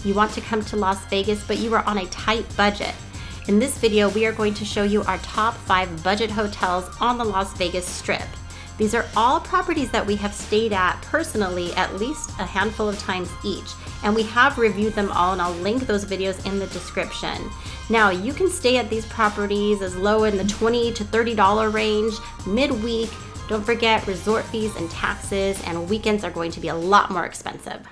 You want to come to Las Vegas, but you are on a tight budget. In this video, we are going to show you our top 5 budget hotels on the Las Vegas Strip. These are all properties that we have stayed at personally at least a handful of times each, and we have reviewed them all, and I'll link those videos in the description. Now, you can stay at these properties as low in the $20 to $30 range, midweek. Don't forget resort fees and taxes, and weekends are going to be a lot more expensive.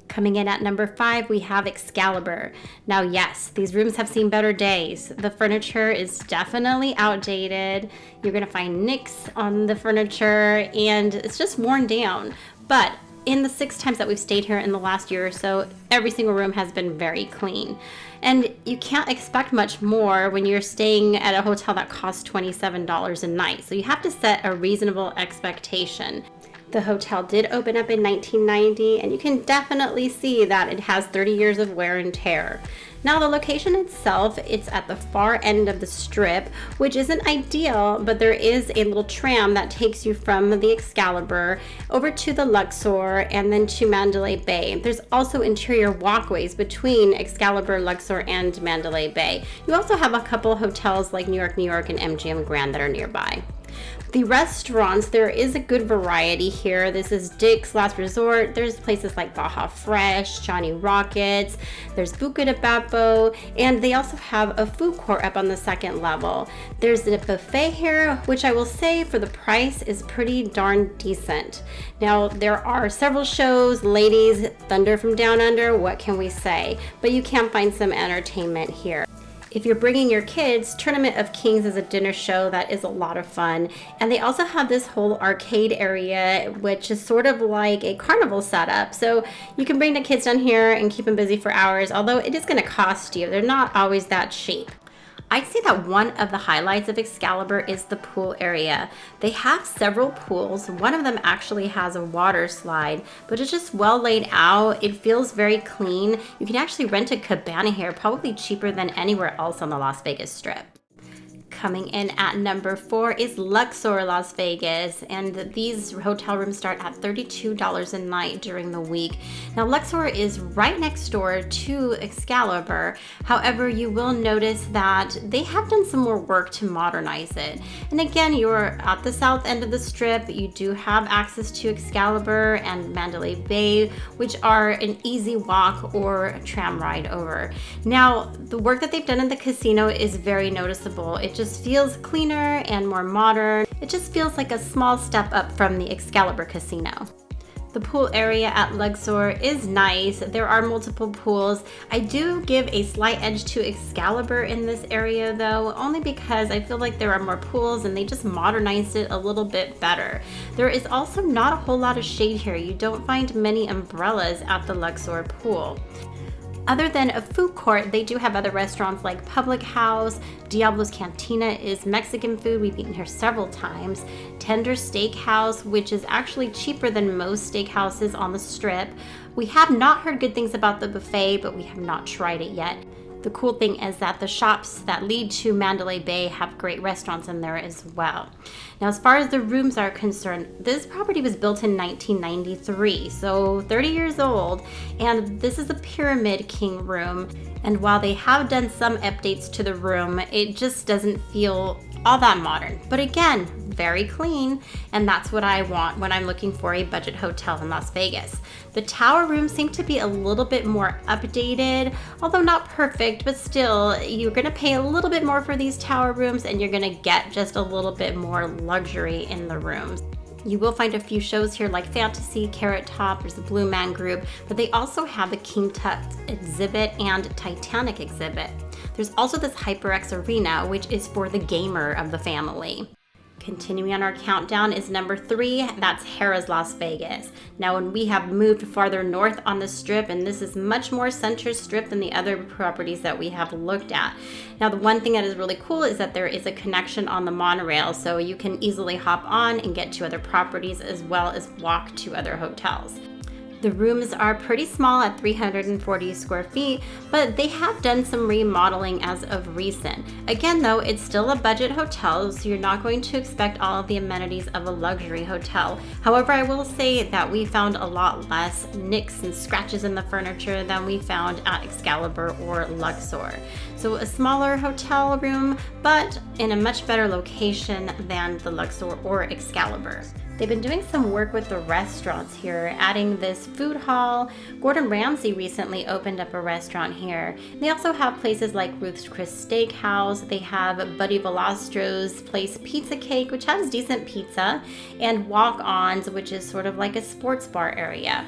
Coming in at number 5, we have Excalibur. Now, yes, these rooms have seen better days. The furniture is definitely outdated. You're gonna find nicks on the furniture, and it's just worn down. But in the 6 times that we've stayed here in the last year or so, every single room has been very clean. And you can't expect much more when you're staying at a hotel that costs $27 a night. So you have to set a reasonable expectation. The hotel did open up in 1990, and you can definitely see that it has 30 years of wear and tear. Now, the location itself, it's at the far end of the Strip, which isn't ideal, but there is a little tram that takes you from the Excalibur over to the Luxor and then to Mandalay Bay. There's also interior walkways between Excalibur, Luxor, and Mandalay Bay. You also have a couple hotels like New York, and MGM Grand that are nearby. The restaurants, there is a good variety here. This is Dick's Last Resort. There's places like Baja Fresh, Johnny Rockets, there's Buca de Beppo, and they also have a food court up on the 2nd level. There's a buffet here, which I will say for the price is pretty darn decent. Now, there are several shows, ladies, Thunder from Down Under, what can we say? But you can find some entertainment here. If you're bringing your kids, Tournament of Kings is a dinner show that is a lot of fun. And they also have this whole arcade area, which is sort of like a carnival setup. So you can bring the kids down here and keep them busy for hours, although it is going to cost you. They're not always that cheap. I'd say that one of the highlights of Excalibur is the pool area. They have several pools. One of them actually has a water slide, but it's just well laid out. It feels very clean. You can actually rent a cabana here, probably cheaper than anywhere else on the Las Vegas Strip. Coming in at number 4 is Luxor Las Vegas, and these hotel rooms start at $32 a night during the week. Now, Luxor is right next door to Excalibur. However, you will notice that they have done some more work to modernize it. And again, you're at the south end of the Strip. You do have access to Excalibur and Mandalay Bay, which are an easy walk or a tram ride over. Now, the work that they've done in the casino is very noticeable. It just feels cleaner and more modern. It just feels like a small step up from the Excalibur casino. The pool area at Luxor is nice. There are multiple pools. I do give a slight edge to Excalibur in this area though, only because I feel like there are more pools and they just modernized it a little bit better. There is also not a whole lot of shade here. You don't find many umbrellas at the Luxor pool. Other than a food court, they do have other restaurants like Public House. Diablo's Cantina is Mexican food. We've eaten here several times. Tender Steakhouse, which is actually cheaper than most steakhouses on the Strip. We have not heard good things about the buffet, but we have not tried it yet. The cool thing is that the shops that lead to Mandalay Bay have great restaurants in there as well. Now, as far as the rooms are concerned, this property was built in 1993, so 30 years old, and this is a Pyramid King room. And while they have done some updates to the room, it just doesn't feel all that modern. But again, very clean, and that's what I want when I'm looking for a budget hotel in Las Vegas. The tower rooms seem to be a little bit more updated, although not perfect, but still, you're gonna pay a little bit more for these tower rooms, and you're gonna get just a little bit more luxury in the rooms. You will find a few shows here like Fantasy, Carrot Top, there's the Blue Man Group, but they also have the King Tut exhibit and Titanic exhibit. There's also this HyperX Arena, which is for the gamer of the family. Continuing on our countdown is number 3, that's Harrah's Las Vegas. Now, when we have moved farther north on the Strip, and this is much more center Strip than the other properties that we have looked at. Now, the one thing that is really cool is that there is a connection on the monorail, so you can easily hop on and get to other properties as well as walk to other hotels. The rooms are pretty small at 340 square feet, but they have done some remodeling as of recent. Again though, it's still a budget hotel, so you're not going to expect all of the amenities of a luxury hotel. However, I will say that we found a lot less nicks and scratches in the furniture than we found at Excalibur or Luxor. So a smaller hotel room, but in a much better location than the Luxor or Excalibur. They've been doing some work with the restaurants here, adding this food hall. Gordon Ramsay recently opened up a restaurant here. They also have places like Ruth's Chris Steakhouse. They have Buddy Velastro's Place Pizza Cake, which has decent pizza, and Walk-Ons, which is sort of like a sports bar area.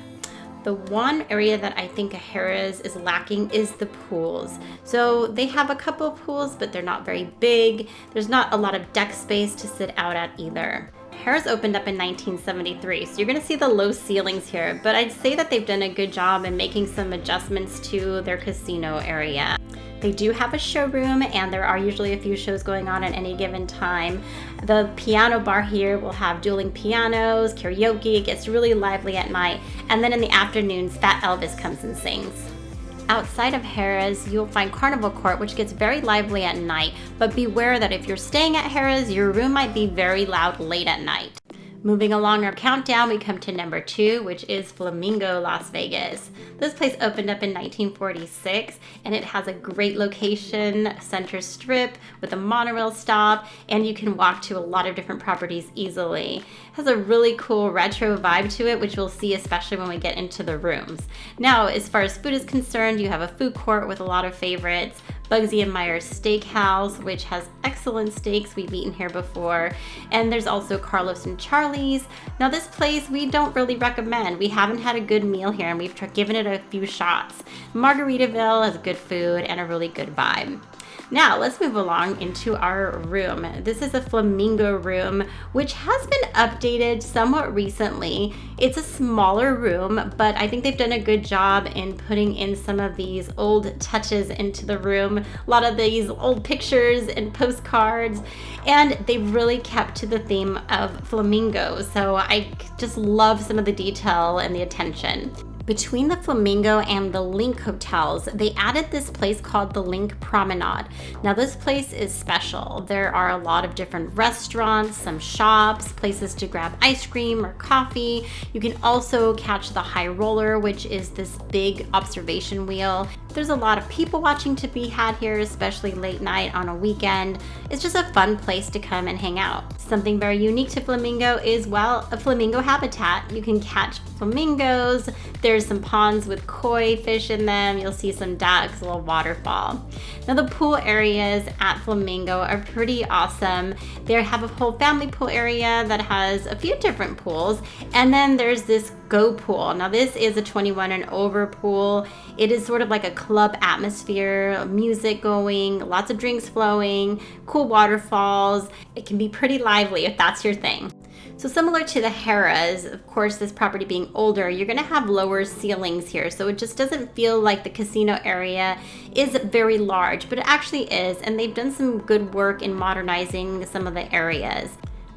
The one area that I think Harrah's is lacking is the pools. So they have a couple of pools, but they're not very big. There's not a lot of deck space to sit out at either. Harrah's opened up in 1973, so you're gonna see the low ceilings here, but I'd say that they've done a good job in making some adjustments to their casino area. They do have a showroom, and there are usually a few shows going on at any given time. The piano bar here will have dueling pianos, karaoke. It gets really lively at night, and then in the afternoons, Fat Elvis comes and sings. Outside of Harrah's, you'll find Carnival Court, which gets very lively at night, but beware that if you're staying at Harrah's, your room might be very loud late at night. Moving along our countdown, we come to number 2, which is Flamingo, Las Vegas. This place opened up in 1946, and it has a great location, center strip with a monorail stop, and you can walk to a lot of different properties easily. It has a really cool retro vibe to it, which we'll see especially when we get into the rooms. Now, as far as food is concerned, you have a food court with a lot of favorites. Bugsy and Myers Steakhouse, which has excellent steaks. We've eaten here before. And there's also Carlos and Charlie's. Now this place we don't really recommend. We haven't had a good meal here, and we've given it a few shots. Margaritaville has good food and a really good vibe. Now let's move along into our room. This is a Flamingo room, which has been updated somewhat recently. It's a smaller room, but I think they've done a good job in putting in some of these old touches into the room. A lot of these old pictures and postcards, and they've really kept to the theme of flamingos. So I just love some of the detail and the attention. Between the Flamingo and the Link hotels, they added this place called the Link Promenade. Now this place is special. There are a lot of different restaurants, some shops, places to grab ice cream or coffee. You can also catch the High Roller, which is this big observation wheel. There's a lot of people watching to be had here, especially late night on a weekend. It's just a fun place to come and hang out. Something very unique to Flamingo is, well, a flamingo habitat. You can catch flamingos. There's some ponds with koi fish in them. You'll see some ducks, a little waterfall. Now the pool areas at Flamingo are pretty awesome. They have a whole family pool area that has a few different pools. And then there's this Go Pool. Now this is a 21 and over pool. It is sort of like a club atmosphere, music going, lots of drinks flowing, cool waterfalls. It can be pretty lively if that's your thing. So similar to the Harrah's, of course, this property being older, you're gonna have lower ceilings here. So it just doesn't feel like the casino area is very large, but it actually is. And they've done some good work in modernizing some of the areas.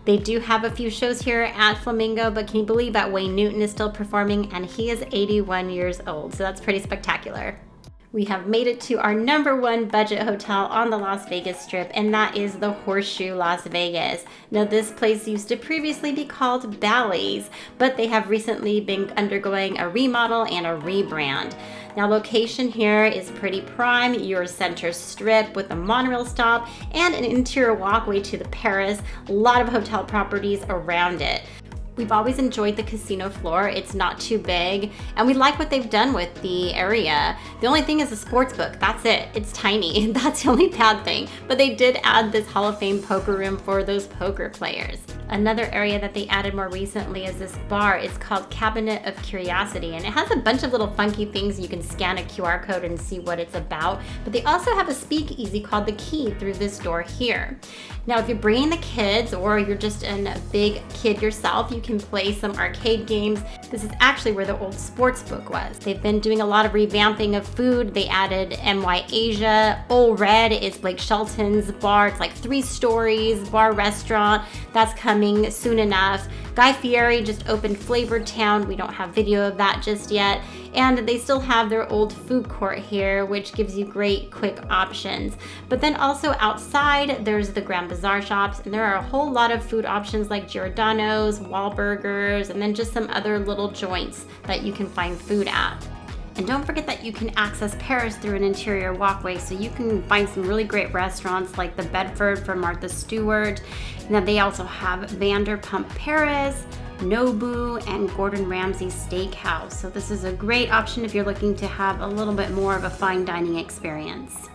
They do have a few shows here at Flamingo, but can you believe that Wayne Newton is still performing, and he is 81 years old, so that's pretty spectacular. We have made it to our number 1 budget hotel on the Las Vegas Strip, and that is the Horseshoe Las Vegas. Now this place used to previously be called Bally's, but they have recently been undergoing a remodel and a rebrand. Now location here is pretty prime. Your center strip with a monorail stop and an interior walkway to the Paris. A lot of hotel properties around it. We've always enjoyed the casino floor. It's not too big, and we like what they've done with the area. The only thing is the sports book. That's it. It's tiny. That's the only bad thing. But they did add this Hall of Fame poker room for those poker players. Another area that they added more recently is this bar. It's called Cabinet of Curiosity, and it has a bunch of little funky things. You can scan a QR code and see what it's about. But they also have a speakeasy called The Key through this door here. Now, if you're bringing the kids or you're just a big kid yourself, you can play some arcade games. This is actually where the old sports book was. They've been doing a lot of revamping of food. They added MY Asia. Ole Red is Blake Shelton's bar. It's like 3 stories, bar restaurant. That's coming soon enough. Guy Fieri just opened Flavor Town. We don't have video of that just yet. And they still have their old food court here, which gives you great quick options. But then also outside, there's the Grand Bazaar shops, and there are a whole lot of food options like Giordano's, Wahlburgers, and then just some other little joints that you can find food at. And don't forget that you can access Paris through an interior walkway, so you can find some really great restaurants like the Bedford from Martha Stewart. And then they also have Vanderpump Paris, Nobu, and Gordon Ramsay Steakhouse. So this is a great option if you're looking to have a little bit more of a fine dining experience.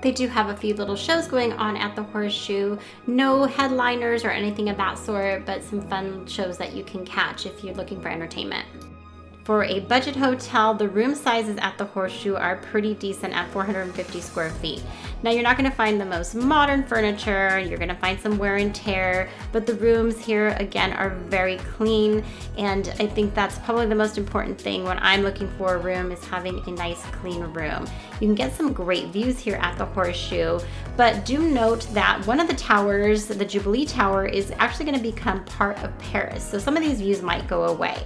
They do have a few little shows going on at the Horseshoe. No headliners or anything of that sort, but some fun shows that you can catch if you're looking for entertainment. For a budget hotel, the room sizes at the Horseshoe are pretty decent at 450 square feet. Now, you're not going to find the most modern furniture, you're going to find some wear and tear, but the rooms here, again, are very clean, and I think that's probably the most important thing when I'm looking for a room, is having a nice, clean room. You can get some great views here at the Horseshoe, but do note that one of the towers, the Jubilee Tower, is actually going to become part of Paris, so some of these views might go away.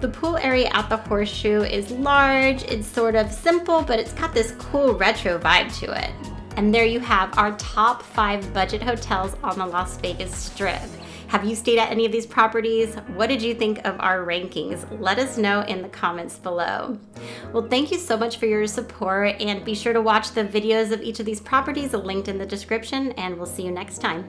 The pool area at the Horseshoe is large, it's sort of simple, but it's got this cool retro vibe to it. And there you have our top 5 budget hotels on the Las Vegas Strip. Have you stayed at any of these properties? What did you think of our rankings? Let us know in the comments below. Well, thank you so much for your support, and be sure to watch the videos of each of these properties linked in the description, and we'll see you next time.